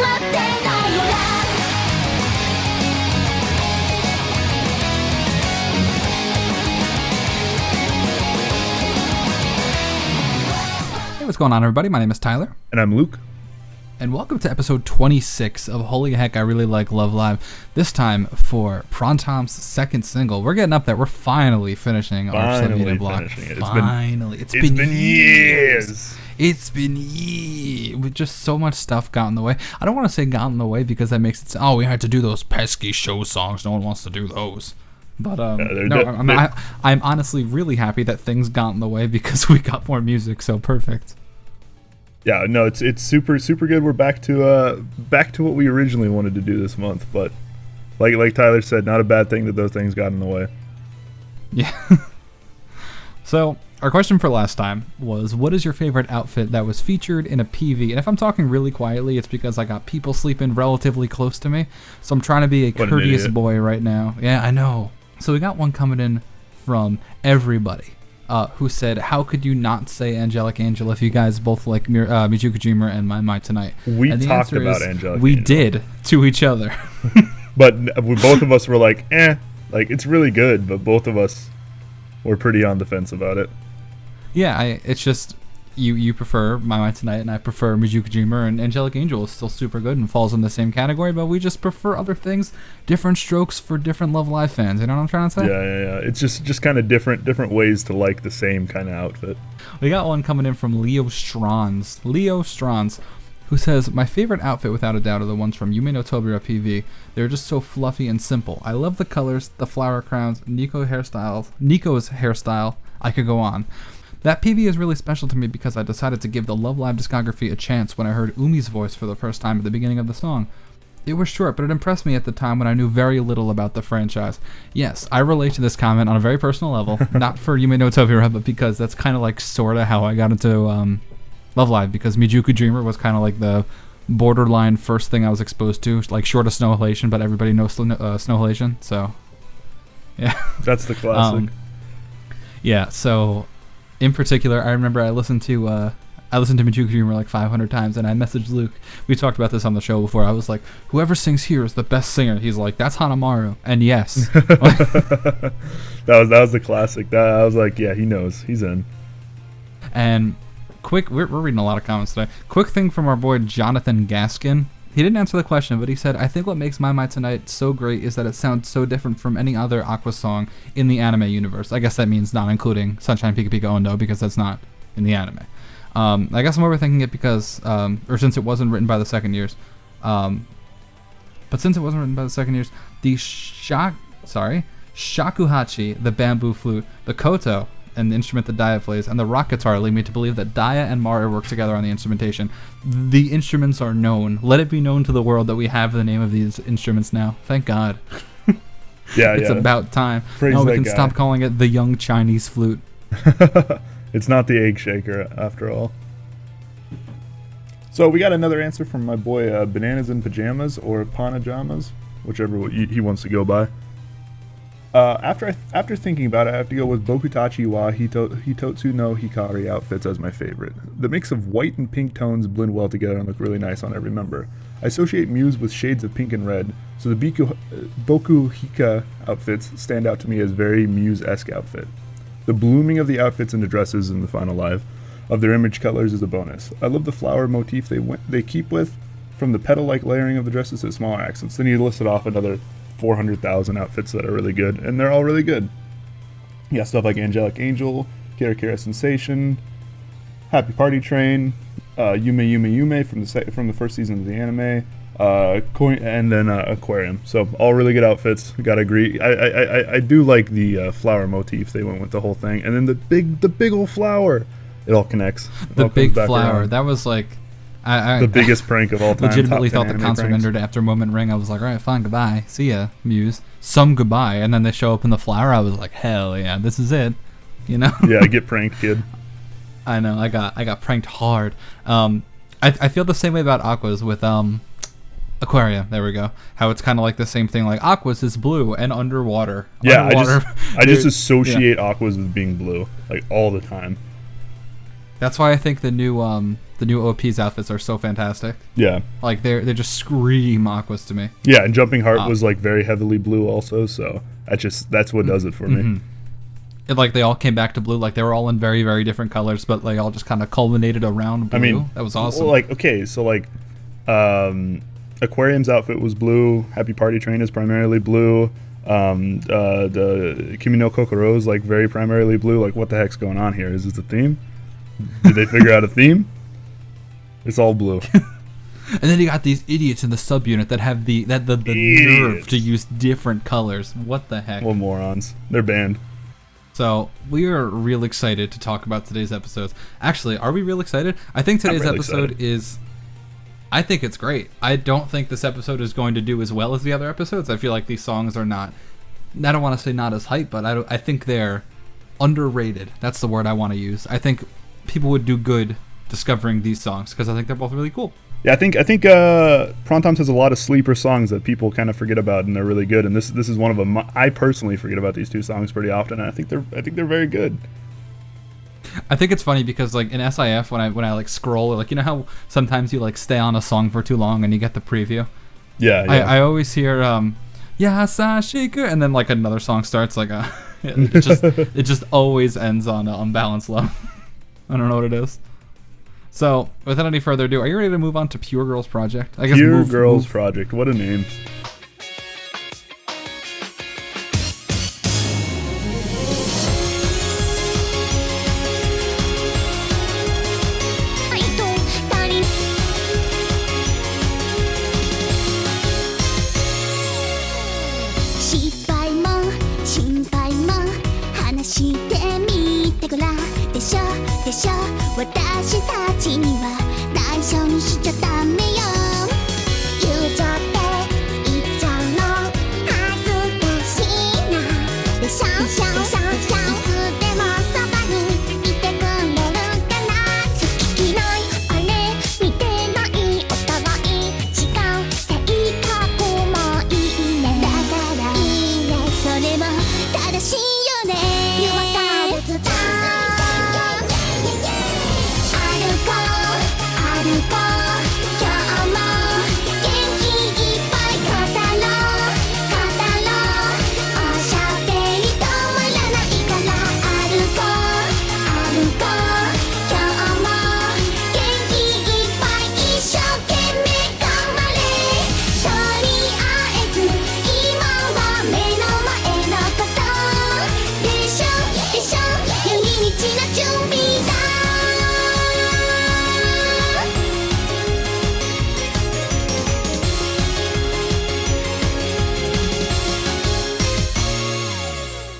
Hey, what's going on, everybody? My name is Tyler. And I'm Luke. And welcome to episode 26 of Holy Heck, I Really Like Love Live. This time for Prontom's second single. We're getting up there. We're finally finishing our sub-media block. Finally. It's been years. It's been years. With just so much stuff got in the way. I don't want to say got in the way because that makes it sound, oh, we had to do those pesky show songs. No one wants to do those. But I'm honestly really happy that things got in the way because we got more music, so perfect. Yeah, no, it's super good. We're back to what we originally wanted to do this month, but like Tyler said, not a bad thing that those things got in the way. Yeah. So our question for last time was, what is your favorite outfit that was featured in a PV? And if I'm talking really quietly, it's because I got people sleeping relatively close to me, so I'm trying to be a courteous boy right now. Yeah, I know. So we got one coming in from everybody. Who said, how could you not say Angelic Angel if you guys both like Mijuku Dreamer and My Mai Tonight? We talked about Angelic We Angel. did to each other. But both of us were like, it's really good, but both of us were pretty on the fence about it. Yeah, it's just, you prefer My Mai Tonight and I prefer Mijuku Dreamer, and Angelic Angel is still super good and falls in the same category, but we just prefer other things, different strokes for different Love Live fans, you know what I'm trying to say? Yeah. It's just kind of different ways to like the same kind of outfit. We got one coming in from Leo Strons, who says, my favorite outfit without a doubt are the ones from Yume no Tobira PV. They're just so fluffy and simple. I love the colors, the flower crowns, Nico's hairstyle. I could go on. That PV is really special to me because I decided to give the Love Live discography a chance when I heard Umi's voice for the first time at the beginning of the song. It was short, but it impressed me at the time when I knew very little about the franchise. Yes, I relate to this comment on a very personal level, not for Yume no Tobira, but because that's kind of like sort of how I got into Love Live, because Mijuku Dreamer was kind of like the borderline first thing I was exposed to, like short of Snow Halation, but everybody knows Snow Halation, so yeah. That's the classic. Yeah, so in particular, I remember I listened to Mijuku Dreamer like 500 times, and I messaged Luke. We talked about this on the show before. I was like, whoever sings here is the best singer. He's like, that's Hanamaru. And yes. that was the classic. I was like, yeah, he knows. He's in. And we're reading a lot of comments today. Quick thing from our boy Jonathan Gaskin. He didn't answer the question, but he said, I think what makes My Mai Tonight so great is that it sounds so different from any other Aqua song in the anime universe. I guess that means not including Sunshine Pika Pika Ondo, because that's not in the anime. I guess I'm overthinking it because, or since it wasn't written by the second years. But since it wasn't written by the second years, the shakuhachi, the bamboo flute, the koto, and the instrument that Daya plays, and the rock guitar lead me to believe that Daya and Mara work together on the instrumentation. The instruments are known. Let it be known to the world that we have the name of these instruments now. Thank God. It's about time. Praise now we that can guy. stop calling it the young Chinese flute. It's not the egg shaker after all. So we got another answer from my boy Bananas in Pajamas, or Panajamas, whichever he wants to go by. After thinking about it, I have to go with Bokutachi wa Hitotsu no Hikari outfits as my favorite. The mix of white and pink tones blend well together and look really nice on every member. I associate Muse with shades of pink and red, so the Boku Hika outfits stand out to me as very Muse-esque outfit. The blooming of the outfits and the dresses in the final live of their image colors is a bonus. I love the flower motif they keep with, from the petal-like layering of the dresses to smaller accents. Then you listed off another 400,000 outfits that are really good, and they're all really good. Yeah, stuff like Angelic Angel, Kira Kira Sensation, Happy Party Train, Yume Yume Yume from the first season of the anime, and then Aquarium. So all really good outfits. Gotta agree. I do like the flower motif. They went with the whole thing, and then the big old flower. It all connects. The big flower. That was like. The biggest prank of all time. Legitimately thought the concert ended after Moment Ring. I was like, all right, fine, goodbye. See ya, Muse. Some goodbye. And then they show up in the flower. I was like, hell yeah, this is it. You know? Yeah, get pranked, kid. I know. I got pranked hard. I feel the same way about Aquas with Aquaria. There we go. How it's kind of like the same thing. Like Aquas is blue and underwater. Yeah, I just associate Aquas with being blue, like all the time. That's why I think the new OP's outfits are so fantastic. Yeah. Like they just scream Aquas to me. Yeah, and Jumping Heart was like very heavily blue also, so that's what does it for me. It, like they all came back to blue, like they were all in very, very different colors, but they all just kind of culminated around blue. I mean, that was awesome. Well, like okay, so like Aquarium's outfit was blue. Happy Party Train is primarily blue. The Kimi no Kokoro is like very primarily blue. Like what the heck's going on here? Is this a theme? Did they figure out a theme? It's all blue. And then you got these idiots in the subunit that have the nerve to use different colors. What the heck? Well, morons. They're banned. So we are real excited to talk about today's episodes. Actually, are we real excited? I think today's episode is... I think it's great. I don't think this episode is going to do as well as the other episodes. I feel like these songs are not... I don't want to say not as hype, but I think they're underrated. That's the word I want to use. I think people would do good discovering these songs because I think they're both really cool. Yeah, I think Prontoms has a lot of sleeper songs that people kind of forget about, and they're really good. And this is one of them. I personally forget about these two songs pretty often, and I think they're very good. I think it's funny because like in SIF when I like scroll, like you know how sometimes you like stay on a song for too long and you get the preview. Yeah. I always hear Yasashiku, and then like another song starts like it just always ends on Unbalanced Love. I don't know what it is. So, without any further ado, are you ready to move on to Pure Girls Project? I guess Pure Girls Project. What a name.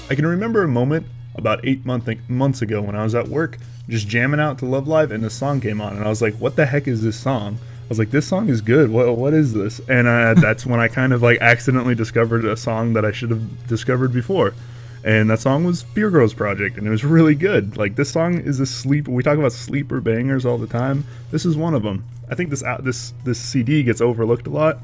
I can remember a moment about 8 months ago when I was at work just jamming out to Love Live and this song came on and I was like, what the heck is this song? I was like, this song is good. What is this? And that's when I kind of like accidentally discovered a song that I should have discovered before. And that song was Pure Girls Project, and it was really good. Like, this song is a sleeper. We talk about sleeper bangers all the time. This is one of them. I think this CD gets overlooked a lot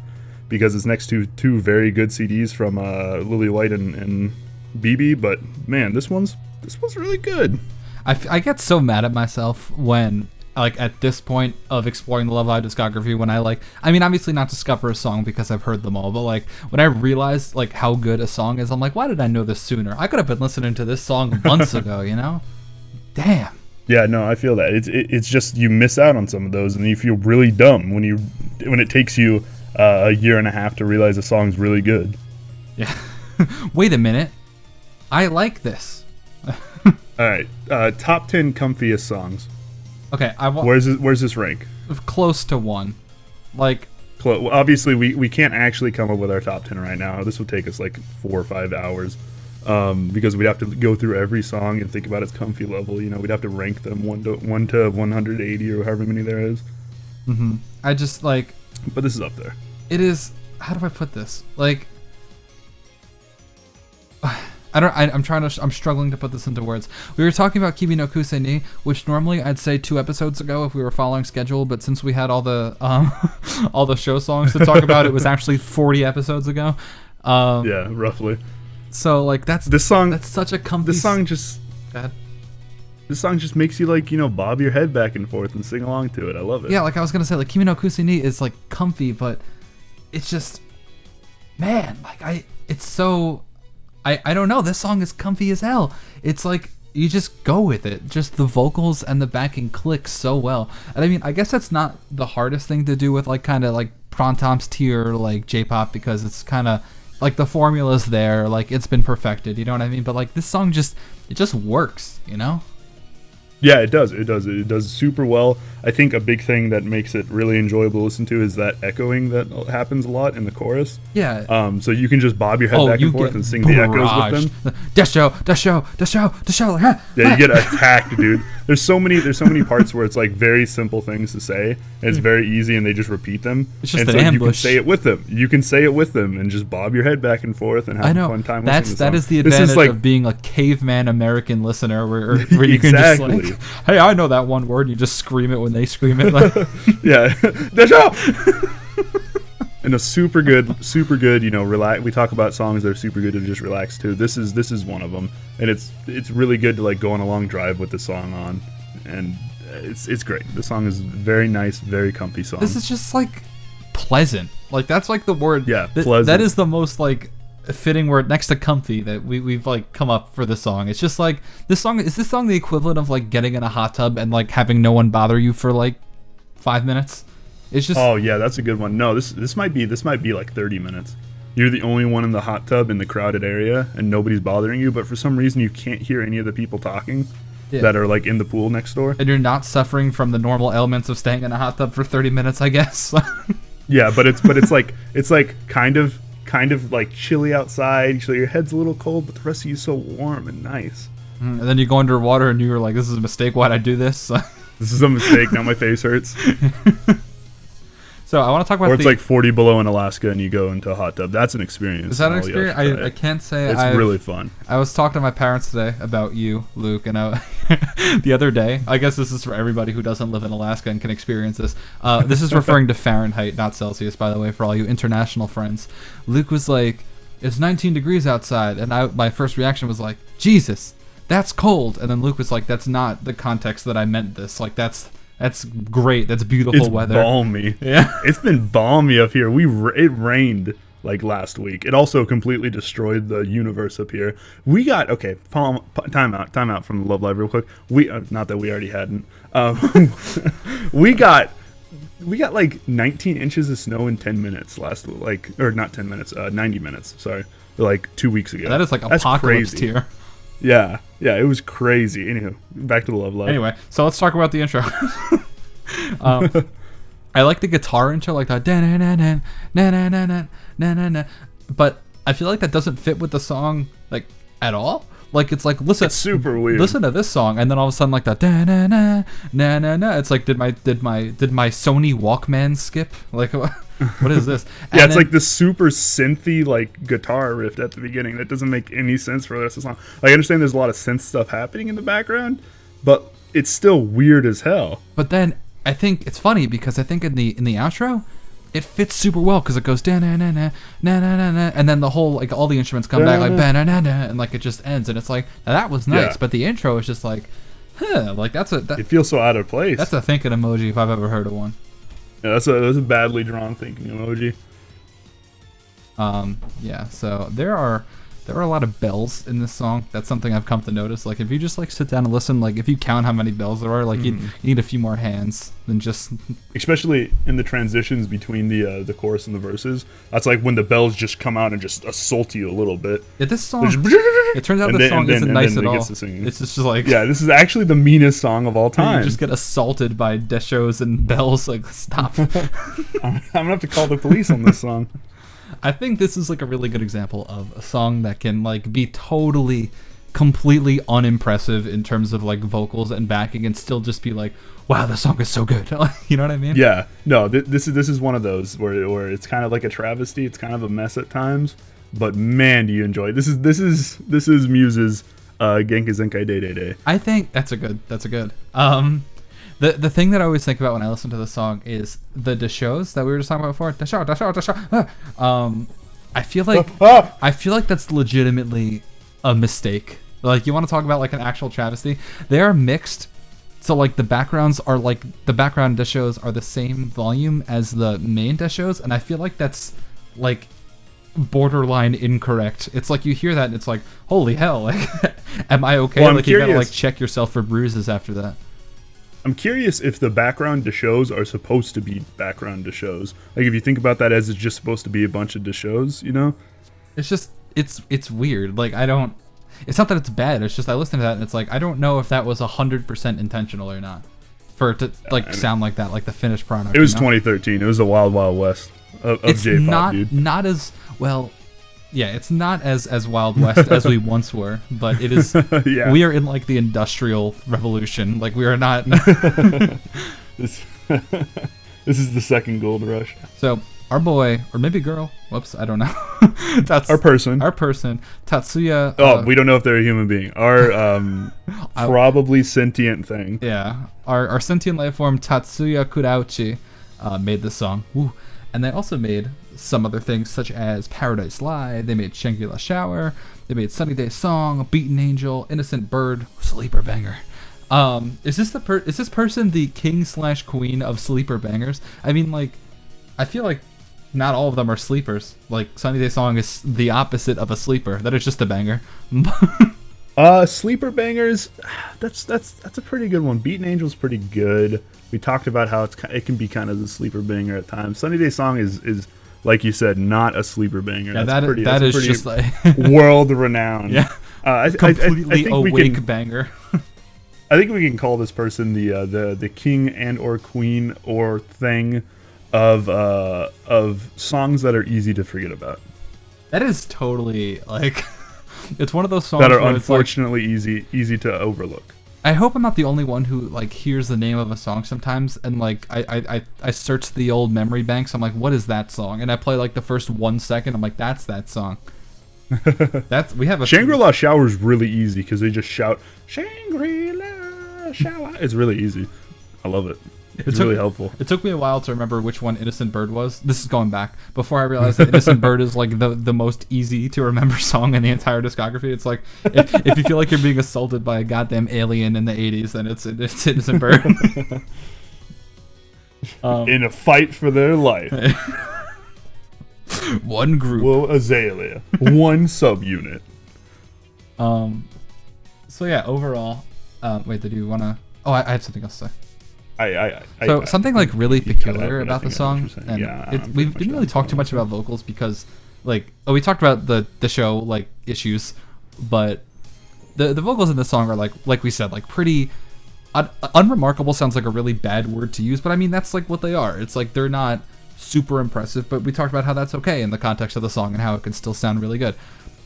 because it's next to two very good CDs from Lily White and BB. But man, this one's really good. I get so mad at myself when, like, at this point of exploring the Love Live discography, when I mean, obviously not discover a song because I've heard them all, but like when I realized like how good a song is, I'm like, why did I know this sooner? I could have been listening to this song months ago, you know? Damn. Yeah, no, I feel that. It's just you miss out on some of those, and you feel really dumb when it takes you a year and a half to realize a song's really good. Yeah. Wait a minute. I like this. All right, top 10 comfiest songs. Okay, where's this rank? Close to 1. Like, obviously we can't actually come up with our top 10 right now. This would take us like 4 or 5 hours, because we'd have to go through every song and think about its comfy level. You know, we'd have to rank them 1 to 180 or however many there is. Mm-hmm. I just like. But this is up there. It is. How do I put this? Like. I'm struggling to put this into words. We were talking about Kimi no Kusei ni, which normally I'd say 2 episodes ago if we were following schedule, but since we had all the all the show songs to talk about, it was actually 40 episodes ago. Yeah, roughly. So like that's such a comfy. This song just. Go ahead. This song just makes you like, bob your head back and forth and sing along to it. I love it. Yeah, like I was gonna say, like Kimi no Kusi ni is like comfy, but it's just, man, like it's so, I don't know. This song is comfy as hell. It's like you just go with it. Just the vocals and the backing click so well. And I mean, I guess that's not the hardest thing to do with like kind of like Prantom's tier like J-pop, because it's kind of like the formula's there, like it's been perfected. You know what I mean? But like this song just works. Yeah, it does. It does super well. I think a big thing that makes it really enjoyable to listen to is that echoing that happens a lot in the chorus. Yeah. So you can just bob your head back and forth and sing the echoes with them. Desho. Yeah, you get attacked, dude. There's so many parts where it's like very simple things to say, and it's very easy, and they just repeat them. It's just and an so ambush. You can say it with them. You can say it with them, and just bob your head back and forth and have a fun time listening to the song. That is the advantage of being a caveman American listener, where you can just like, hey, I know that one word. You just scream it when they scream it. Like, yeah, Desho! And a super good, relax. We talk about songs that are super good to just relax to. This is one of them, and it's really good to like go on a long drive with the song on, and it's great. The song is very nice, very comfy song. This is just like pleasant. Like that's like the word. Yeah, pleasant. That is the most like fitting word next to comfy that we've like come up for this song. It's just like this song the equivalent of like getting in a hot tub and like having no one bother you for like 5 minutes. It's just, oh yeah, that's a good one. No, this might be like 30 minutes. You're the only one in the hot tub in the crowded area, and nobody's bothering you. But for some reason, you can't hear any of the people talking that are like in the pool next door. And you're not suffering from the normal ailments of staying in a hot tub for 30 minutes, I guess. Yeah, but it's like kind of like chilly outside. So your head's a little cold, but the rest of you so warm and nice. And then you go underwater, and you're like, "This is a mistake. Why'd I do this?" This is a mistake. Now my face hurts. So I want to talk about. Or it's like 40 below in Alaska, and you go into a hot tub. That's an experience. Is that an experience? I can't say. It's really fun. I was talking to my parents today about you, Luke, and the other day. I guess this is for everybody who doesn't live in Alaska and can experience this. This is referring to Fahrenheit, not Celsius, by the way, for all you international friends. Luke was like, "It's 19 degrees outside," and my first reaction was like, "Jesus, that's cold." And then Luke was like, "That's not the context that I meant this. Like that's great. That's beautiful weather. It's balmy. Yeah, it's been balmy up here. It rained like last week. It also completely destroyed the universe up here. We got time out from the Love Live real quick. We not that we already hadn't. We got like 19 inches of snow in 10 minutes not 10 minutes, 90 minutes. Sorry, like 2 weeks ago. That is like apocalypse tier. Yeah, it was crazy. Anywho, back to the Love Live. Anyway, so let's talk about the intro. I like the guitar intro, like that, but I feel like that doesn't fit with the song like at all. Like it's like listen, it's super weird. Listen to this song, and then all of a sudden like that, it's like did my Sony Walkman skip? Like what is this? Yeah, it's like this super synthy like guitar riff at the beginning that doesn't make any sense for the rest of the song. Like, I understand there's a lot of synth stuff happening in the background, but it's still weird as hell. But then I think it's funny because I think in the outro, it fits super well because it goes and then the whole like all the instruments come back like and like it just ends, and it's like now that was nice, but the intro is just like, like it feels so out of place. That's a thinking emoji if I've ever heard of one. Yeah, that's a badly drawn thinking emoji. Yeah, so there are a lot of bells in this song. That's something I've come to notice. Like if you just like sit down and listen, like if you count how many bells there are, like you need a few more hands than just. Especially in the transitions between the chorus and the verses. That's like when the bells just come out and just assault you a little bit. Yeah, this song. It turns out this song isn't nice at all. It's just like. Yeah, this is actually the meanest song of all time. You just get assaulted by deshos and bells. Like stop. I'm gonna have to call the police on this song. I think this is like a really good example of a song that can like be totally, completely unimpressive in terms of like vocals and backing, and still just be like, wow, the song is so good. You know what I mean? Yeah. No, this is one of those where it's kind of like a travesty. It's kind of a mess at times, but man, do you enjoy it. This is Muse's Genki Zenkai Day Day Day. I think that's a good. The thing that I always think about when I listen to the song is the deshos that we were just talking about before. Desho. I feel like that's legitimately a mistake Like, you want to talk about like an actual travesty? They are mixed. So like the backgrounds are like the background deshos are the same volume as the main deshos, and I feel like that's like borderline incorrect. It's like you hear that and it's like, holy hell, like am I okay? Well, like you gotta like check yourself for bruises after that. I'm curious if the background deshos are supposed to be background deshos. Like if you think about that as it's just supposed to be a bunch of deshos, you know? It's just it's weird. Like it's not that it's bad, it's just I listen to that and it's like I don't know if that was 100% intentional or not. For it to like sound like that, like the finished product. It was 2013. It was the Wild Wild West of J-pop, dude. Not as well. Yeah, it's not as Wild West as we once were, but it is. Yeah. We are in like the Industrial Revolution. Like we are not. This is the second gold rush. So our boy, or maybe girl, whoops, I don't know. That's our person, Tatsuya. Oh, we don't know if they're a human being. Our probably sentient thing. Yeah, our sentient life form Tatsuya Kurauchi made this song. Woo. And they also made some other things such as Paradise Lie. They made Shangri-La Shower. They made Sunny Day Song, Beaten Angel, Innocent Bird, Sleeper Banger. Is this person the king/queen of sleeper bangers? I mean, like, I feel like not all of them are sleepers. Like Sunny Day Song is the opposite of a sleeper. That is just a banger. Sleeper bangers. That's a pretty good one. Beaten Angel's pretty good. We talked about how it can be kind of the sleeper banger at times. Sunny Day Song is like you said, not a sleeper banger. Yeah, that's that is just like world renowned. Yeah, completely I think awake banger. I think we can call this person the king and or queen or thing of songs that are easy to forget about. That is totally like it's one of those songs that are where unfortunately easy to overlook. I hope I'm not the only one who like hears the name of a song sometimes and like I search the old memory banks. I'm like, what is that song? And I play like the first 1 second. I'm like, that's that song. We have a Shangri-La Shower is really easy because they just shout Shangri-La Shower. It's really easy. I love it. It's really helpful. It took me a while to remember which one Innocent Bird was. This is going back before I realized that Innocent Bird is like the most easy to remember song in the entire discography. It's like if you feel like you're being assaulted by a goddamn alien in the 80s, then it's Innocent Bird. In a fight for their life. One group. Whoa, Azalea. One subunit. So yeah, overall, wait, did you wanna? Oh, I had something else to say. Something like really peculiar about the song, and we didn't really talk too much about vocals because, like, we talked about the show like issues, but the vocals in this song are like we said, like pretty unremarkable. Sounds like a really bad word to use, but I mean that's like what they are. It's like they're not super impressive, but we talked about how that's okay in the context of the song and how it can still sound really good.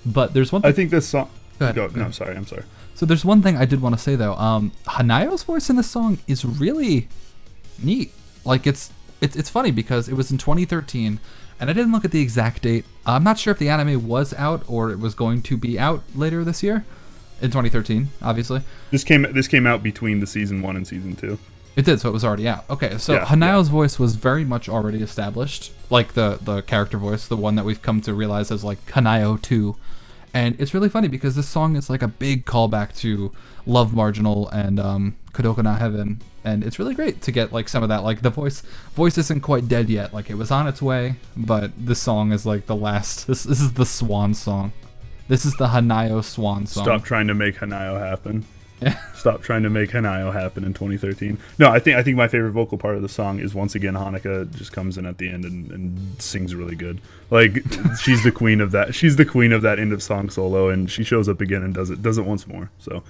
But there's one thing. I think this song. Go ahead. No, sorry, I'm sorry. So there's one thing I did want to say though. Hanayo's voice in this song is really neat. Like it's funny because it was in 2013, and I didn't look at the exact date. I'm not sure if the anime was out or it was going to be out later this year, in 2013, obviously. This came out between the season 1 and season 2. It did, so it was already out. Okay, so Hanayo's voice was very much already established, like the character voice, the one that we've come to realize as like Hanayo 2. And it's really funny because this song is like a big callback to Love Marginal and Kadoka na Heaven, and it's really great to get like some of that. Like the voice isn't quite dead yet. Like it was on its way, but this song is like the last. This is the swan song. This is the Hanayo swan song. Stop trying to make Hanayo happen. Stop trying to make Hanayo happen in 2013. No, I think my favorite vocal part of the song is once again Hanukkah just comes in at the end and sings really good. Like she's the queen of that. She's the queen of that end of song solo, and she shows up again and does it once more. So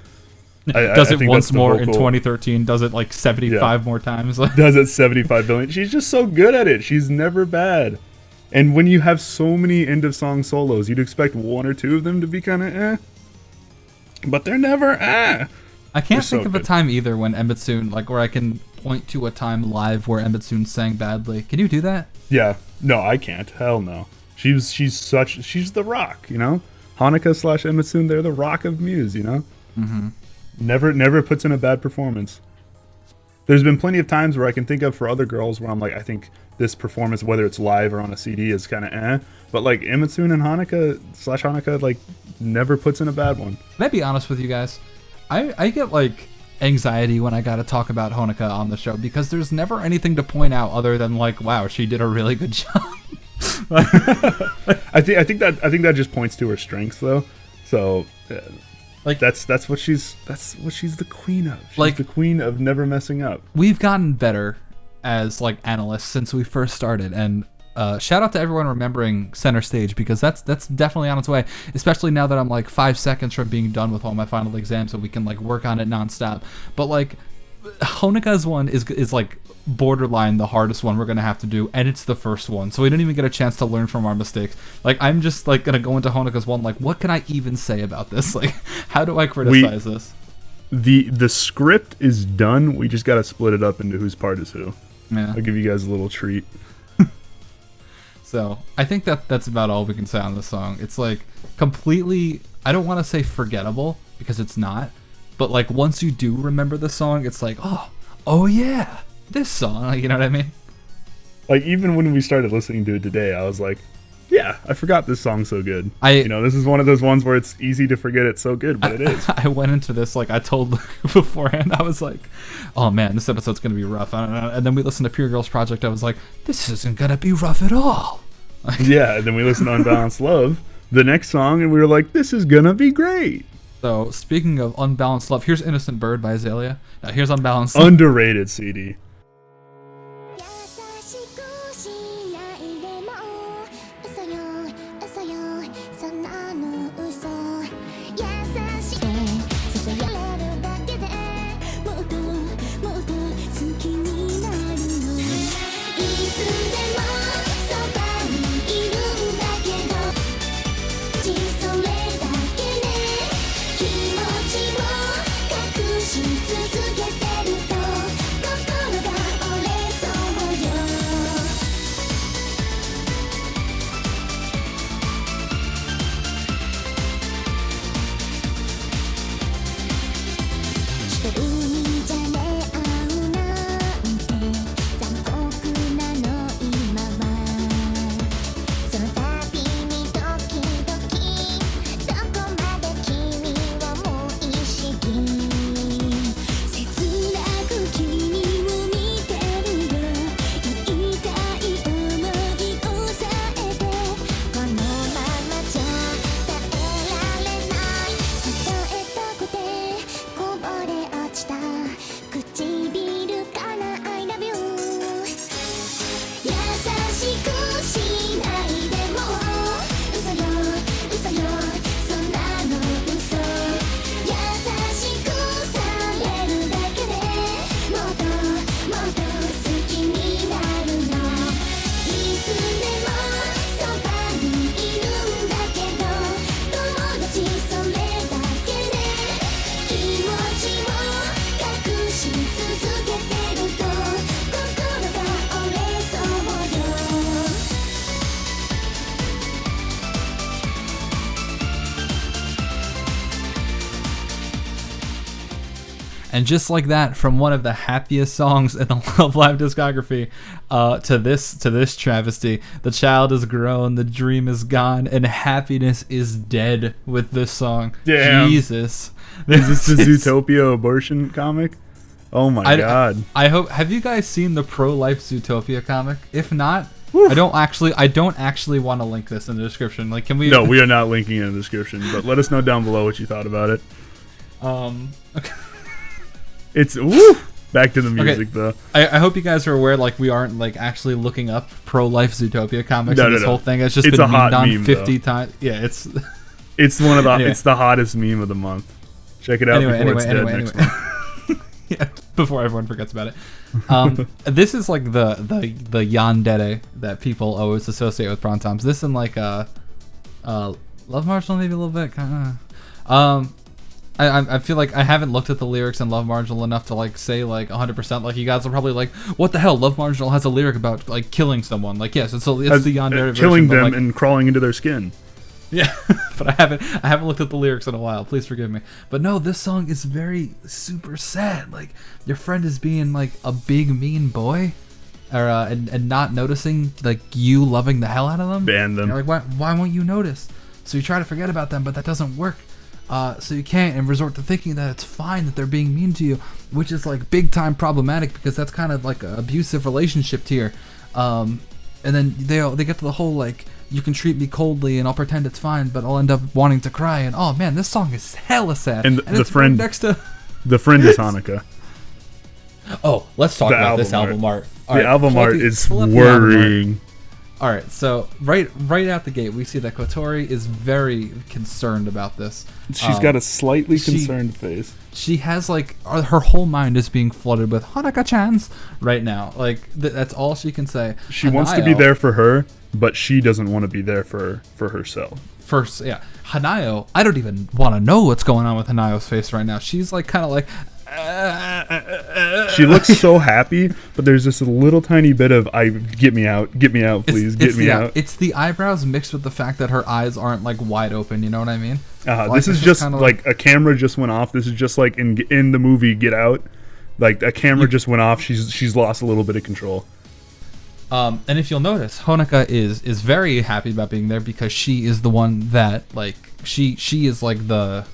does it once more in 2013? Does it like 75 more times? Does it 75 billion? She's just so good at it. She's never bad. And when you have so many end of song solos, you'd expect one or two of them to be kind of but they're never I can't think of a time either when Emetsun, like, where I can point to a time live where Emetsun sang badly. Can you do that? Yeah. No, I can't. Hell no. She's the rock, you know? Hanukkah / Emetsun, they're the rock of Muse, you know? Mm-hmm. Never puts in a bad performance. There's been plenty of times where I can think of for other girls where I'm like, I think this performance, whether it's live or on a CD, is kind of but like Imatsun and Hanukkah like never puts in a bad one. Can I be honest with you guys? I get like anxiety when I gotta talk about Hanukkah on the show because there's never anything to point out other than like, wow, she did a really good job. I think that just points to her strengths though. So like that's what she's the queen of. She's like the queen of never messing up. We've gotten better as like analysts since we first started, and shout out to everyone remembering Center Stage because that's definitely on its way, especially now that I'm like 5 seconds from being done with all my final exams, so we can like work on it nonstop. But like Honuka's one is like borderline the hardest one we're gonna have to do, and it's the first one, so we didn't even get a chance to learn from our mistakes. Like I'm just like gonna go into Honuka's one like, what can I even say about this? Like, how do I criticize this? The script is done. We just gotta split it up into whose part is who. Yeah. I'll give you guys a little treat. So I think that's about all we can say on this song. It's like completely, I don't want to say forgettable because it's not, but like once you do remember the song, it's like, oh yeah, this song, like, you know what I mean? Like even when we started listening to it today, I was like, yeah, I forgot this song so good. This is one of those ones where it's easy to forget it's so good, but it is. I went into this like I told beforehand. I was like, oh man, this episode's gonna be rough. I don't know. And then we listened to Pure Girls Project. I was like, this isn't gonna be rough at all. Yeah, and then we listened to Unbalanced Love, the next song, and we were like, this is gonna be great. So speaking of Unbalanced Love, here's Innocent Bird by Azalea. Now here's Unbalanced Love. Underrated CD. And just like that, from one of the happiest songs in the Love Live discography to this travesty, the child is grown, the dream is gone, and happiness is dead with this song. Damn. Jesus. Is this the Zootopia abortion comic? Oh my god. I hope. Have you guys seen the pro-life Zootopia comic? If not, I don't actually want to link this in the description. Like, can we? No, we are not linking it in the description. But let us know down below what you thought about it. Okay. It's back to the music though. I hope you guys are aware, like, we aren't like actually looking up pro-life Zootopia comics. No, this whole thing has just been memed on 50 times. Yeah, it's one of the it's the hottest meme of the month. Check it out before it's dead next month. Yeah, before everyone forgets about it. This is like the yandere that people always associate with prom toms. This and like Love Marginal maybe a little bit kind of. I feel like I haven't looked at the lyrics in Love Marginal enough to like say like 100%. Like, you guys are probably like, what the hell? Love Marginal has a lyric about like killing someone. Like, yes, it's the yandere killing version, them like, and crawling into their skin. Yeah, but I haven't looked at the lyrics in a while. Please forgive me. But no, this song is very super sad. Like, your friend is being like a big mean boy, or and not noticing like you loving the hell out of them. Ban them. You're like, why won't you notice? So you try to forget about them, but that doesn't work. So you can't, and resort to thinking that it's fine that they're being mean to you, which is like big time problematic because that's kind of like an abusive relationship tier. And then they get to the whole like, you can treat me coldly and I'll pretend it's fine, but I'll end up wanting to cry. And oh man, this song is hella sad. And the friend right next to the friend is Hanukkah. Oh, let's talk about this album art. The album art is worrying. All right, so right out the gate, we see that Kotori is very concerned about this. She's got a slightly concerned face. She has like her whole mind is being flooded with Hanukkah-chans right now. Like that's all she can say. She wants to be there for her, but she doesn't want to be there for herself. First, yeah, Hanayo. I don't even want to know what's going on with Hanayo's face right now. She's like kind of like. She looks so happy, but there's just a little tiny bit of get me out, please, get me out. It's the eyebrows mixed with the fact that her eyes aren't like wide open. You know what I mean? This is just like a camera just went off. This is just like in the movie Get Out, like a camera just went off. She's lost a little bit of control. And if you'll notice, Honoka is very happy about being there because she is the one that like she is like the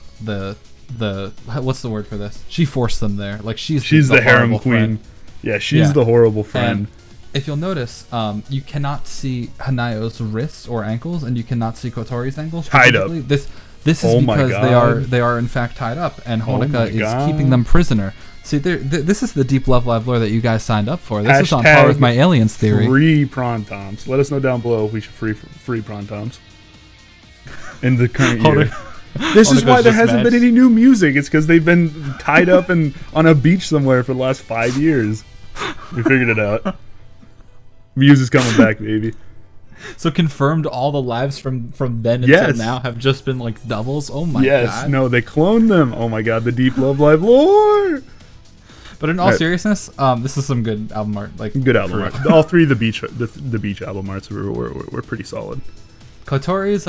what's the word for this? She forced them there. Like she's the harem queen. Friend. Yeah, she's the horrible friend. And if you'll notice, you cannot see Hanayo's wrists or ankles, and you cannot see Kotori's ankles. Tied up. This is because they are in fact tied up, and Honoka is keeping them prisoner. See, this is the deep love live lore that you guys signed up for. This is on par with my aliens theory. Free prawn toms. Let us know down below if we should free prawn toms in the current year. This is why there hasn't been any new music. It's because they've been tied up and on a beach somewhere for the last 5 years. We figured it out. Muse is coming back, baby. So confirmed, all the lives from then until now have just been like doubles. Oh my god. Yes, no, they cloned them. Oh my god, the deep love live lore. But in all seriousness, this is some good album art. Like good album art. All three of the beach album arts were pretty solid. Kotori's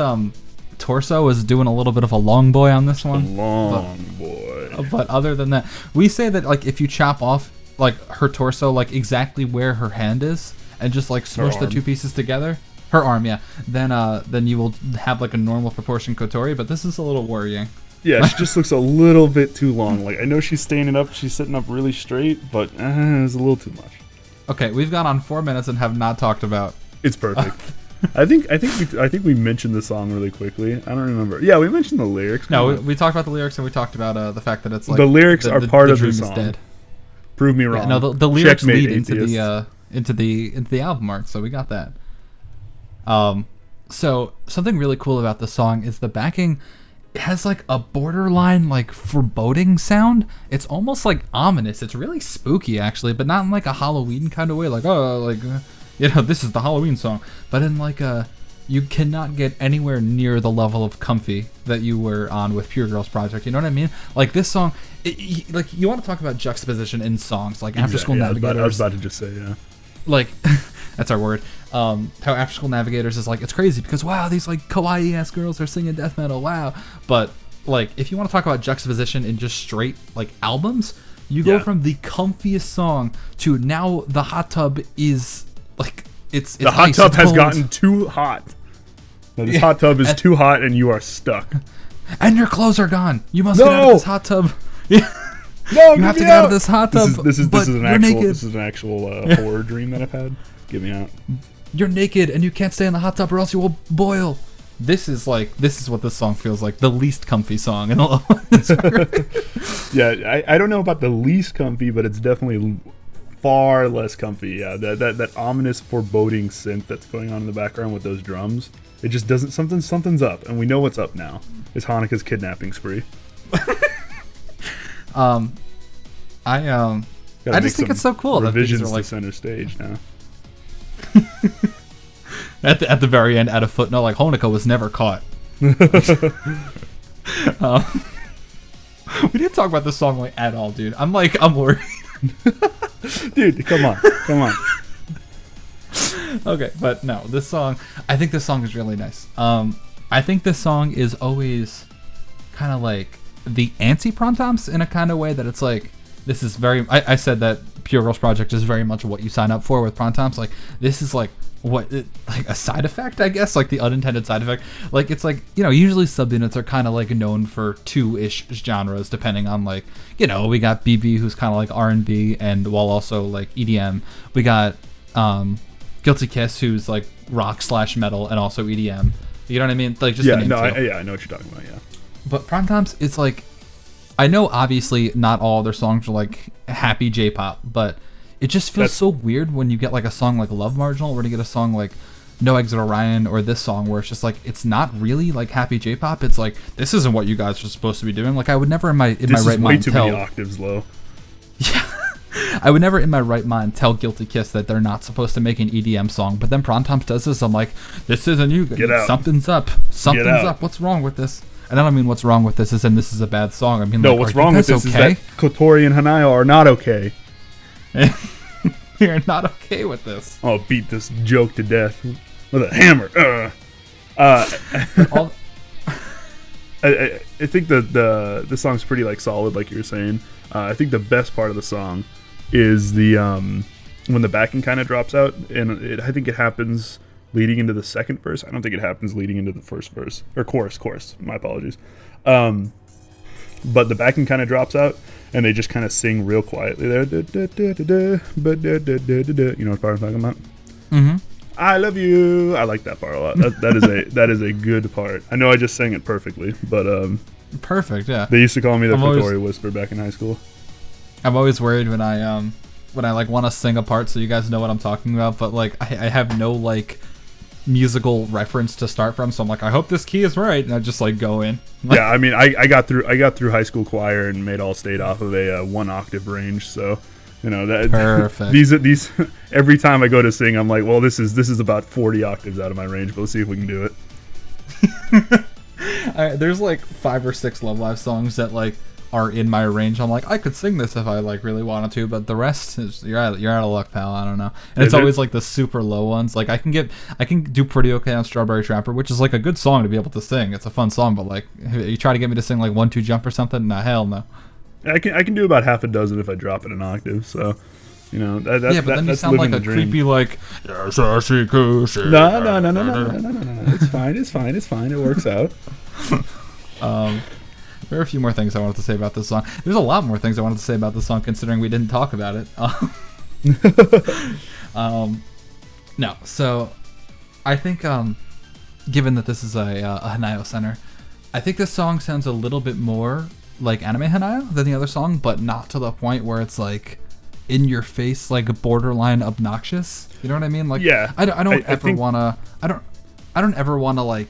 torso is doing a little bit of a long boy on this one. Boy. But other than that, we say that like if you chop off like her torso, like exactly where her hand is, and just like smush the two pieces together, her arm, yeah, then you will have like a normal proportion Kotori. But this is a little worrying. Yeah, she just looks a little bit too long. Like I know she's standing up, she's sitting up really straight, but it's a little too much. Okay, we've gone on 4 minutes and have not talked about. It's perfect. I think we mentioned the song really quickly. I don't remember. Yeah, we mentioned the lyrics. No, we talked about the lyrics and we talked about the fact that it's like the lyrics are part of the song. Dead. Prove me wrong. Yeah, no, the lyrics lead into the album art, so we got that. So something really cool about the song is the backing. It has like a borderline like foreboding sound. It's almost like ominous. It's really spooky actually, but not in like a Halloween kind of way. Like this is the Halloween song, but in like you cannot get anywhere near the level of comfy that you were on with Pure Girls Project. You know what I mean? Like this song, like you want to talk about juxtaposition in songs, like After School Navigators. I was about to just say, yeah. Like, that's our word. How After School Navigators is like, it's crazy because wow, these like kawaii ass girls are singing death metal, wow. But like, if you want to talk about juxtaposition in just straight like albums, you go from the comfiest song to now the hot tub is like it's the hot tub has gotten too hot. No, this hot tub is too hot and you are stuck. And your clothes are gone. You must get out of this hot tub. No, you have to get out of this hot tub. This is an actual horror dream that I've had. Get me out. You're naked and you can't stay in the hot tub or else you will boil. This is what this song feels like. The least comfy song in all of this. Yeah, I don't know about the least comfy, but it's definitely far less comfy. Yeah, that ominous foreboding synth that's going on in the background with those drums. It just doesn't. Something's up, and we know what's up now. It's Hanukkah's kidnapping spree. I just think it's so cool that these are like center stage now. At the very end, at a footnote, like Hanukkah was never caught. We didn't talk about this song like at all, dude. I'm worried. Dude, come on. Okay, but no, this song. I think this song is really nice. I think this song is always kind of like the anti-Prontomps in a kind of way that it's like, this is very, I said that Pure Girls Project is very much what you sign up for with Prontomps. Like, this is like like a side effect, I guess, like the unintended side effect. Like, it's like, you know, usually subunits are kind of like known for two-ish genres, depending on like, you know, we got BB, who's kind of like R&B, and while also like EDM. We got Guilty Kiss, who's like rock/metal and also EDM. You know what I mean? Like, just I know what you're talking about. Yeah. But Prontomps, it's like, I know obviously not all their songs are like happy J-pop, but it just feels so weird when you get like a song like Love Marginal, or when you get a song like No Exit Orion, or this song where it's just like, it's not really like happy J-pop. It's like, this isn't what you guys are supposed to be doing. Like, I would never in my right mind tell. This is way too many octaves low. Yeah. I would never in my right mind tell Guilty Kiss that they're not supposed to make an EDM song, but then Prontomps does this. I'm like, this isn't you. Get out. Something's up. Something's up. What's wrong with this? And I don't mean what's wrong with this is and this is a bad song. I mean, no, like, what's wrong with this is that Kotori and Hanayo are not okay. You're not okay with this. I'll beat this joke to death with a hammer. I think the song's pretty like solid, like you were saying. I think the best part of the song is the when the backing kind of drops out, and I think it happens leading into the second verse. I don't think it happens leading into the first verse or chorus. My apologies. But the backing kind of drops out, and they just kind of sing real quietly there. You know what part I'm talking about? Mm-hmm. I love you. I like that part a lot. That is a good part. I know I just sang it perfectly, but perfect. Yeah. They used to call me the Kotori Whisper back in high school. I'm always worried when I like want to sing a part so you guys know what I'm talking about, but like I have no like musical reference to start from, so I'm like, I hope this key is right, and I just like go in. Yeah, I mean, I got through high school choir and made all state off of a 1 octave range, so you know that perfect. these every time I go to sing, I'm like, well, this is about 40 octaves out of my range, but let's see if we can do it. There's like 5 or 6 Love Live songs that like are in my range. I'm like, I could sing this if I like really wanted to, but the rest is you're out of luck, pal. I don't know. And it's always like the super low ones. Like I can do pretty okay on Strawberry Trapper, which is like a good song to be able to sing. It's a fun song, but like you try to get me to sing like 1-2 Jump or something, nah, hell no. I can do about half a dozen if I drop it an octave. So, you know, that's yeah, but then you sound like a creepy like. No. It's fine. It works out. There are a few more things I wanted to say about this song. There's a lot more things I wanted to say about this song, considering we didn't talk about it. No, so I think, given that this is a Hanayo center, I think this song sounds a little bit more like anime Hanayo than the other song, but not to the point where it's like in your face, like borderline obnoxious. You know what I mean? Like, yeah, I don't ever want to like,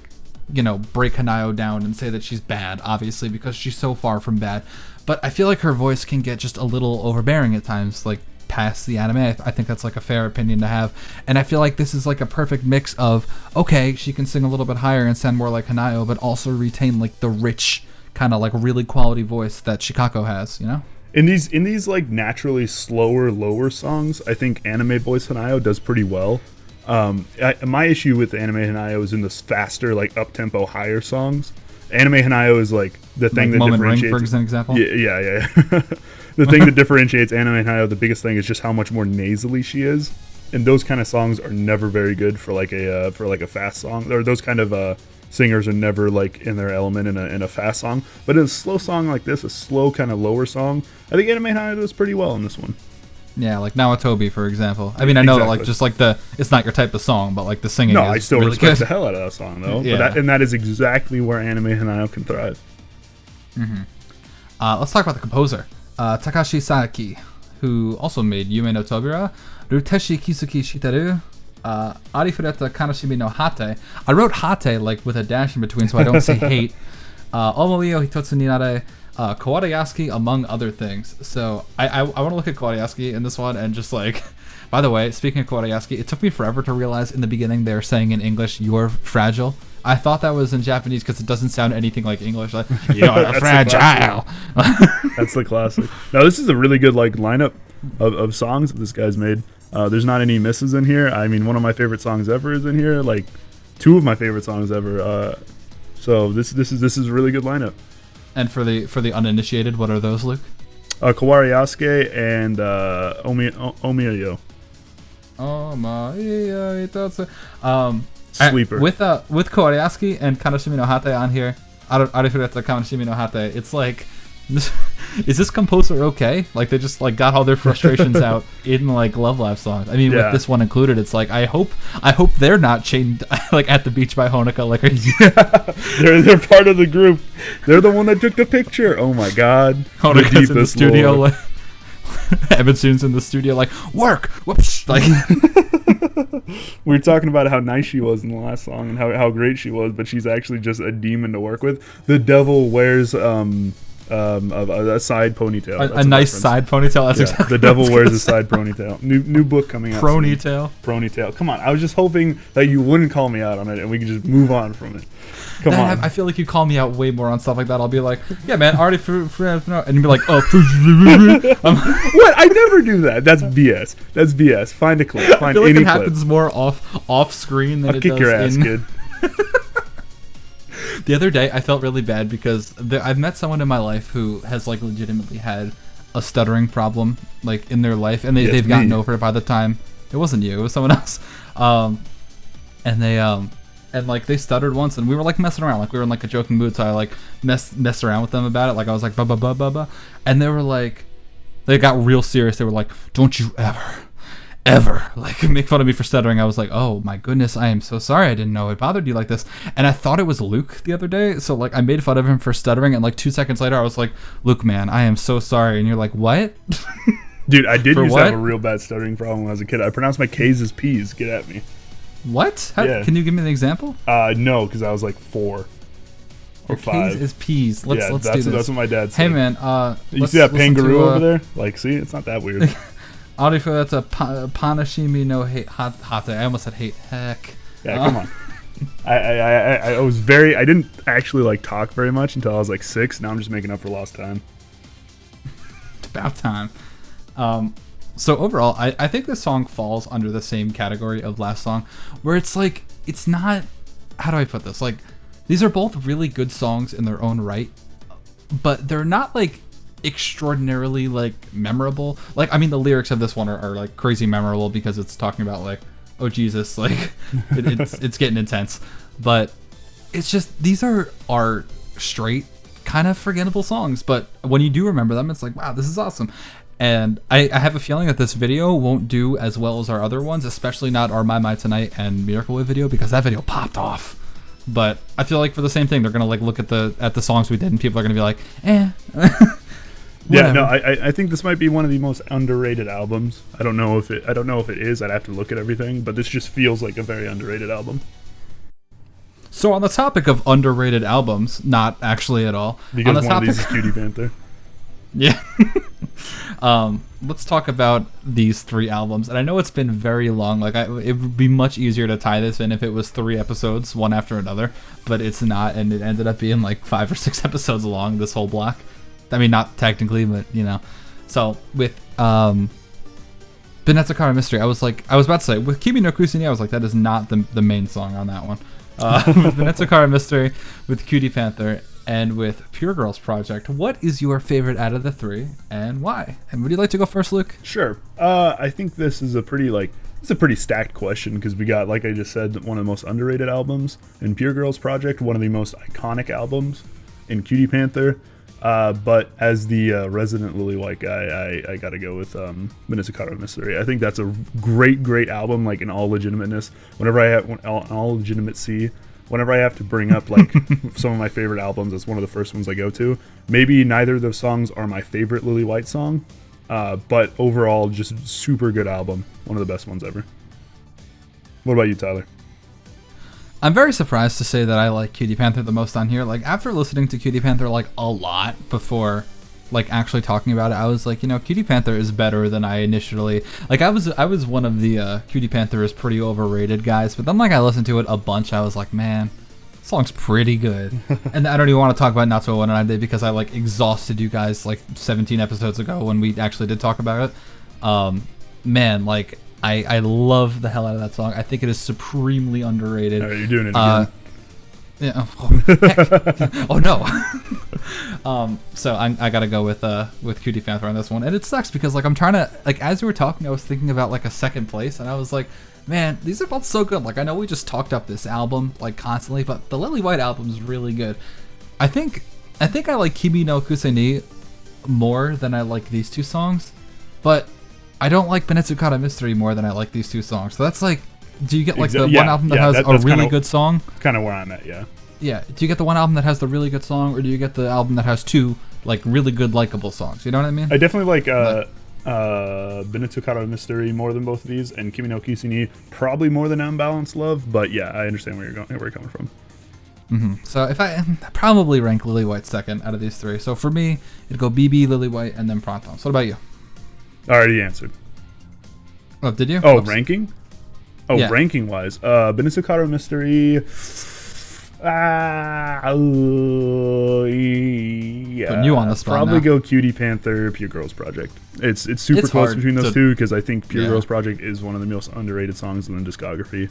you know, break Hanayo down and say that she's bad, obviously, because she's so far from bad. But I feel like her voice can get just a little overbearing at times, like past the anime. I think that's like a fair opinion to have. And I feel like this is like a perfect mix of, okay, she can sing a little bit higher and sound more like Hanayo, but also retain like the rich, kind of like really quality voice that Shikako has, you know? In these like naturally slower, lower songs, I think anime voice Hanayo does pretty well. My issue with anime Hanayo is in the faster, like up-tempo, higher songs. Anime Hanayo is like the thing like that Moment differentiates. Ring, for example. Yeah. The thing that differentiates anime Hanayo, the biggest thing, is just how much more nasally she is. And those kind of songs are never very good for like a fast song. Or those kind of singers are never like in their element in a fast song. But in a slow song like this, a slow kind of lower song, I think anime Hanayo does pretty well in this one. Yeah, like Nawatobi, for example. I mean, I know that like just like it's not your type of song, but like the singing. No, is I still really respect good. the hell out of that song though. Yeah. But that is exactly where anime Hanayo can thrive. Mm-hmm. Let's talk about the composer, Takashi Saki, who also made Yume no Tobira, Ruteshi Kisuki Shiteru, Arifureta Kanashimi no Hate. I wrote Hate like with a dash in between, so I don't say hate. Omoi Hitotsu ni Nare. Kawariyaski, among other things. So I want to look at Kawariyaski in this one and just like, by the way, speaking of Kawariyaski, it took me forever to realize in the beginning they're saying in English, "You're fragile." I thought that was in Japanese because it doesn't sound anything like English. Like, you're fragile. That's the classic. Now this is a really good like lineup of songs that this guy's made. There's not any misses in here. I mean, one of my favorite songs ever is in here. Like, 2 of my favorite songs ever. So this is a really good lineup. And for the uninitiated, what are those, Luke? Kawari Yasuke and Omiyo. Oh my, Sleeper. With Kawariaski and Kanashimi no Hate on here, Arifureta Kanashimi no Hate, it's like, is this composer okay? Like, they just like got all their frustrations out in like Love Live songs. I mean, with this one included, it's like I hope they're not chained like at the beach by Honoka. Like, they're part of the group. They're the one that took the picture. Oh my God. Honoka's in the studio. Like, Evan Soon's in the studio. Like, work. Whoops. Like. We were talking about how nice she was in the last song and how great she was, but she's actually just a demon to work with. The devil wears a side ponytail. A nice side ponytail. That's exactly. The devil wears a side ponytail. New book coming out. Ponytail. Come on. I was just hoping that you wouldn't call me out on it and we could just move on from it. Come on. I feel like you call me out way more on stuff like that. I'll be like, yeah, man, already and you'll be like, oh, what? I never do that. That's BS. Find a clip. I feel like it happens more off screen than I'll kick your ass, kid. The other day, I felt really bad because I've met someone in my life who has like legitimately had a stuttering problem like in their life, and they've gotten over it by the time. It wasn't you. It was someone else. And like they stuttered once, and we were like messing around, like we were in like a joking mood. So I like messed around with them about it. Like I was like ba ba ba ba ba, and they were like, they got real serious. They were like, "Don't you ever like make fun of me for stuttering." I was like, "Oh my goodness, I am so sorry. I didn't know it bothered you like this." And I thought it was Luke the other day, so like I made fun of him for stuttering, and like 2 seconds later, I was like, "Luke, man, I am so sorry." And you're like, "What?" Dude, I did used to have a real bad stuttering problem when I was a kid. I pronounced my K's as P's. Get at me. What? Can you give me an example? No, because I was like 4 or 5. K's is P's. Let's do this. That's what my dad said. Hey man, you see that kangaroo over there? Like, see, it's not that weird. That's a Panashimi no hate. I almost said hate. Heck. Yeah, come on. I was very. I didn't actually like talk very much until I was like 6. Now I'm just making up for lost time. It's about time. So overall, I think this song falls under the same category of last song, where it's like, it's not, how do I put this? Like, these are both really good songs in their own right, but they're not like extraordinarily like memorable. Like, I mean, the lyrics of this one are like crazy memorable because it's talking about like, oh Jesus, like it's getting intense. But it's just, these are straight kind of forgettable songs, but when you do remember them, it's like, wow, this is awesome. And I have a feeling that this video won't do as well as our other ones, especially not our My Tonight and Miracle Wave video, because that video popped off. But I feel like for the same thing, they're gonna like look at the songs we did, and people are gonna be like, eh. Yeah, no, I think this might be one of the most underrated albums. I don't know if it is. I'd have to look at everything, but this just feels like a very underrated album. So on the topic of underrated albums, not actually at all. Because one of these is Cutie Panther. Yeah. Let's talk about these 3 albums. And I know it's been very long. Like, it would be much easier to tie this in if it was 3 episodes, one after another. But it's not, and it ended up being like 5 or 6 episodes long, this whole block. I mean, not technically, but, you know. So, with Benetsukara Mystery, I was about to say, with Kimi no Kusini, I was like, that is not the main song on that one. With Benetsukara Mystery, with Cutie Panther, and with Pure Girls Project, what is your favorite out of the 3 and why? And would you like to go first, Luke? Sure. I think this is a pretty stacked question because we got, like I just said, one of the most underrated albums in Pure Girls Project, one of the most iconic albums in Cutie Panther. But as the resident Lily White guy, I gotta go with Benetsukara Mystery. I think that's a great album, like in all legitimateness. Whenever I have to bring up like some of my favorite albums, it's one of the first ones I go to. Maybe neither of those songs are my favorite Lily White song, but overall, just super good album. One of the best ones ever. What about you, Tyler? I'm very surprised to say that I like Cutie Panther the most on here. Like, after listening to Cutie Panther like a lot before like actually talking about it, I was like, you know, Cutie Panther is better than I initially like. I was one of the Cutie Panther is pretty overrated guys, but then like I listened to it a bunch, I was like, man, this song's pretty good. And I don't even want to talk about Natsuo One Day because I like exhausted you guys like 17 episodes ago when we actually did talk about it. Man, like I love the hell out of that song. I think it is supremely underrated. All right, you're doing it again. Yeah. Oh, heck. Oh no. So I gotta go with Cutie Panther on this one, and it sucks because like I'm trying to like as we were talking, I was thinking about like a second place, and I was like, man, these are both so good. Like I know we just talked up this album like constantly, but the Lily White album is really good. I think I like Kimi no Kuseni more than I like these two songs, but I don't like Benetsukata Mystery more than I like these two songs. So that's like, do you get like the one album that has a really good song? Kind of where I'm at, yeah. Yeah. Do you get the one album that has the really good song, or do you get the album that has two like really good likable songs? You know what I mean? I definitely like Benetsukata Mystery more than both of these, and Kimi no Kuseni probably more than Unbalanced Love. But yeah, I understand where you're coming from. Mm-hmm. So if I probably rank Lily White second out of these three. So for me, it'd go BB, Lily White, and then Pronto. So what about you? I already answered. Oh, did you? Oh, Oops. ranking? Oh, yeah. Ranking wise, Benetsukata Mystery. Yeah. Putting you on the spot Probably now. go Cutie Panther, Pure Girls Project. It's super close between those two because I think Pure Girls Project is one of the most underrated songs in the discography.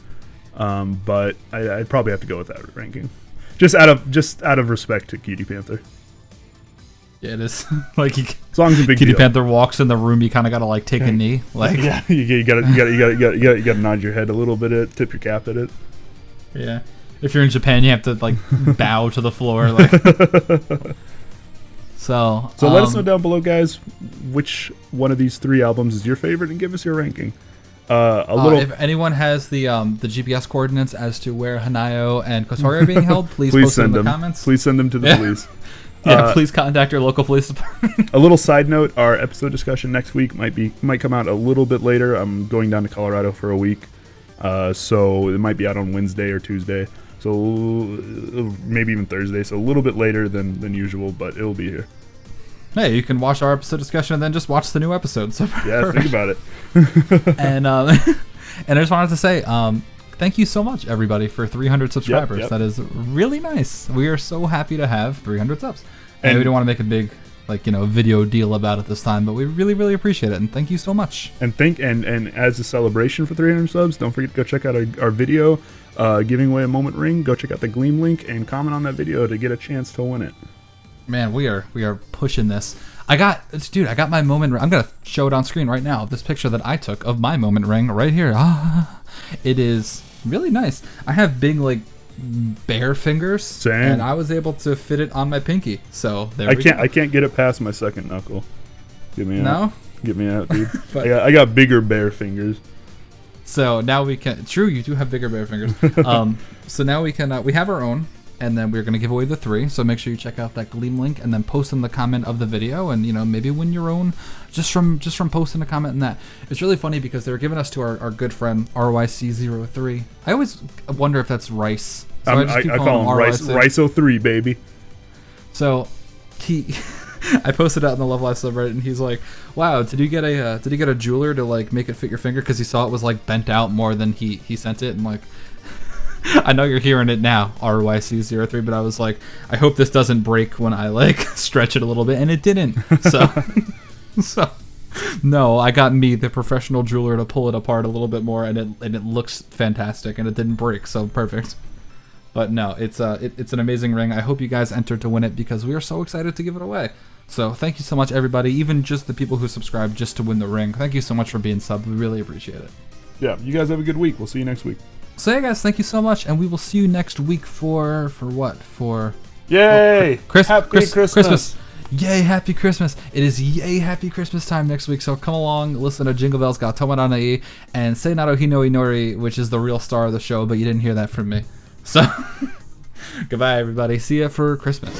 But I'd probably have to go with that ranking, just out of respect to Cutie Panther. Yeah, it is. Like song's a big Cutie deal. Panther walks in the room, you kind of gotta like take a knee, like yeah, you gotta nod your head a little bit, tip your cap at it. Yeah, if you're in Japan, you have to like bow to the floor, like. So let us know down below, guys, which one of these three albums is your favorite, and give us your ranking. If anyone has the GPS coordinates as to where Hanayo and Kotori are being held, please post them in the comments. Please send them to the police. Yeah, please contact your local police department. A little side note: our episode discussion next week might come out a little bit later. I'm going down to Colorado for a week, so it might be out on Wednesday or Tuesday. So maybe even Thursday. So a little bit later than usual, but it'll be here. Hey, you can watch our episode discussion and then just watch the new episode. So yeah, think about it. And and I just wanted to say thank you so much, everybody, for 300 subscribers. Yep. That is really nice. We are so happy to have 300 subs. And we don't want to make a big video deal about it this time, but we really, really appreciate it, and thank you so much. And as a celebration for 300 subs, don't forget to go check out our video giving away a moment ring. Go check out the Gleam link and comment on that video to get a chance to win it. Man, we are pushing this. I got my moment ring. I'm gonna show it on screen right now. This picture that I took of my moment ring right here. It is really nice. I have big bare fingers. Same. And I was able to fit it on my pinky. So there we go. I can't get it past my second knuckle. Get me out. No? Get me out, dude. I got bigger bare fingers. So now we can. True, you do have bigger bare fingers. So now we can. We have our own, and then we're gonna give away the 3. So make sure you check out that Gleam link, and then post in the comment of the video, and maybe win your own just from posting a comment in that. It's really funny because they were giving us to our good friend RYC03. I always wonder if that's Rice. So I call him Rice03, baby. So I posted out in the Love Live subreddit, and he's like, "Wow, did you get a jeweler to like make it fit your finger?" Because he saw it was like bent out more than he sent it, and like, I know you're hearing it now, RYC03, but I was like, I hope this doesn't break when I like stretch it a little bit, and it didn't. So no, I got me, the professional jeweler, to pull it apart a little bit more, and it looks fantastic, and it didn't break, so perfect. But no, it's an amazing ring. I hope you guys entered to win it because we are so excited to give it away. So thank you so much, everybody, even just the people who subscribed just to win the ring. Thank you so much for being subbed. We really appreciate it. Yeah, you guys have a good week. We'll see you next week. So yeah, guys, thank you so much, and we will see you next week for what? For yay! Happy Christmas! Yay, happy Christmas! It is yay, happy Christmas time next week, so come along, listen to Jingle Bells Ga Tomaranai, and Sei Naro Hino Inori, which is the real star of the show, but you didn't hear that from me. So, goodbye, everybody. See ya for Christmas.